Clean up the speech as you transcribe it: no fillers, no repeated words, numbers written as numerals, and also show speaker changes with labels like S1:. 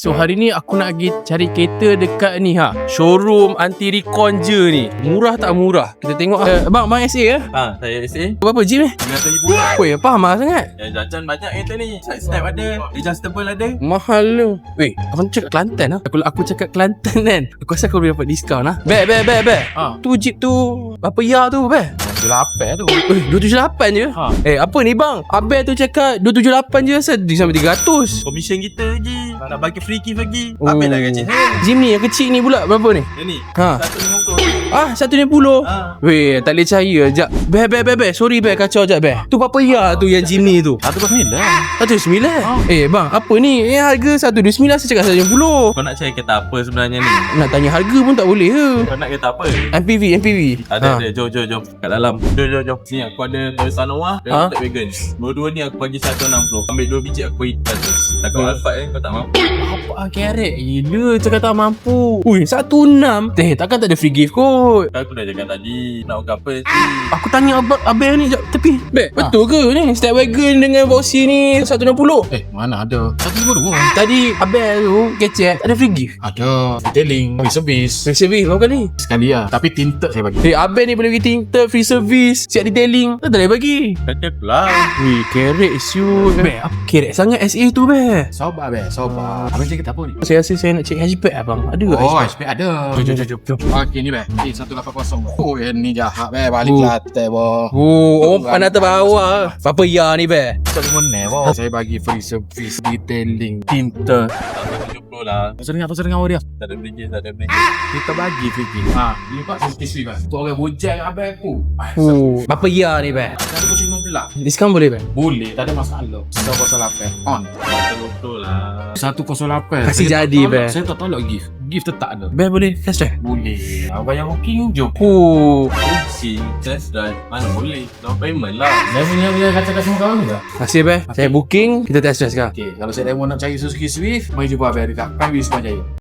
S1: So hari ni aku nak pergi cari kereta dekat ni showroom anti recon je ni. Murah tak murah? Kita tengok Abang SA ke?
S2: Saya SA.
S1: Berapa Jim ni?
S2: RM9,000.
S1: Weh faham sangat.
S2: Jajan banyak kereta ni. Side step ada, adjustable ada.
S1: Mahal tu. Weh, abang cakap Kelantan Aku cakap Kelantan kan. Aku rasa aku boleh dapat diskaun Be. Tu Jeep tu apa ya tu be?
S2: 278 tu.
S1: 278 je. Apa ni bang? Abel tu cakap 278 je asal dia sampai 300.
S2: Commission kita je. Nak bagi free gift lagi. Ambil lah gaji saya.
S1: Jim ni yang kecil ni pula berapa ni?
S2: Yang ni.
S1: Ha.
S2: 150.
S1: 150. Weh, tak boleh percaya. Sekejap. Be. Sorry be, kacau sekejap be. Tu papaya tu yang Jim ni tu.
S2: 129.
S1: 129. Bang, apa ni? Harga 129 saya cakap 150.
S2: Kau nak cari kereta apa sebenarnya ni?
S1: Nak tanya harga pun tak boleh ke?
S2: Kau nak kereta apa?
S1: MPV.
S2: Ada. Jom. Kat dalam. Jom. Ni aku ada Toyota Nova dan Wagon. Dua-dua ni aku bagi 160. Ambil 2 biji aku bagi 100. Takut Alphard kau tak mampu.
S1: Apa kerek gila cakap tak mampu. Ui, 16. Takkan tak ada free gift kot.
S2: Aku dah cakap tadi. Nak buka apa?
S1: Aku tanya Abel ni sekejap tepi. Betul ke ni? Step wagon dengan boxy ni 160?
S3: Mana ada 150
S1: Tadi Abel tu kecek tak ada free gift.
S3: ada detailing, free service
S1: Free service berapa kali?
S3: sekali lah. Tapi tinted saya bagi.
S1: Abel ni boleh bagi tinted, free service, siap detailing. Tak boleh bagi.
S2: Kata aku lah.
S1: Wih, kerek siut. Apa kerek sangat SA tu
S3: Sabar Abang cakap tak apa ni?
S1: Saya rasa saya nak cek hatchback abang. Ada ke
S3: Oh,
S1: hatchback?
S3: HP ada.
S1: Jom.
S3: Okey ni 180. Oh, yang ni jahat balik Kelantan
S1: Pandai terbawa. Apa ya ni
S3: Tak boleh saya bagi free service, detailing, tinted.
S2: 170 lah.
S3: Pasal dengar awak dia.
S2: Tak ada beli.
S3: Kita bagi free gift. Ni Pak sisi kan. Tu orang bujang abang aku.
S1: Apa ya ni
S3: Ada kucing 15.
S1: Diskaun boleh
S3: Boleh, tak ada masalah. 108 on.
S2: 120 lah.
S3: 108.
S1: Kasih
S3: Saya
S1: jadi,
S3: tak tolak-
S1: Beh.
S3: Saya tak tolak gift. Gift tetap ada.
S1: boleh test drive?
S3: Boleh. Abang yang booking jom.
S2: Si test drive. Mana boleh. Down payment lah.
S3: Saya punya kata-kata semua kawan juga.
S1: Terima kasih Saya booking. Kita test drive sekarang.
S3: Okey, kalau saya demo nak cari Suzuki Swift, mari jumpa Abang dekat Prime Wisma Jaya.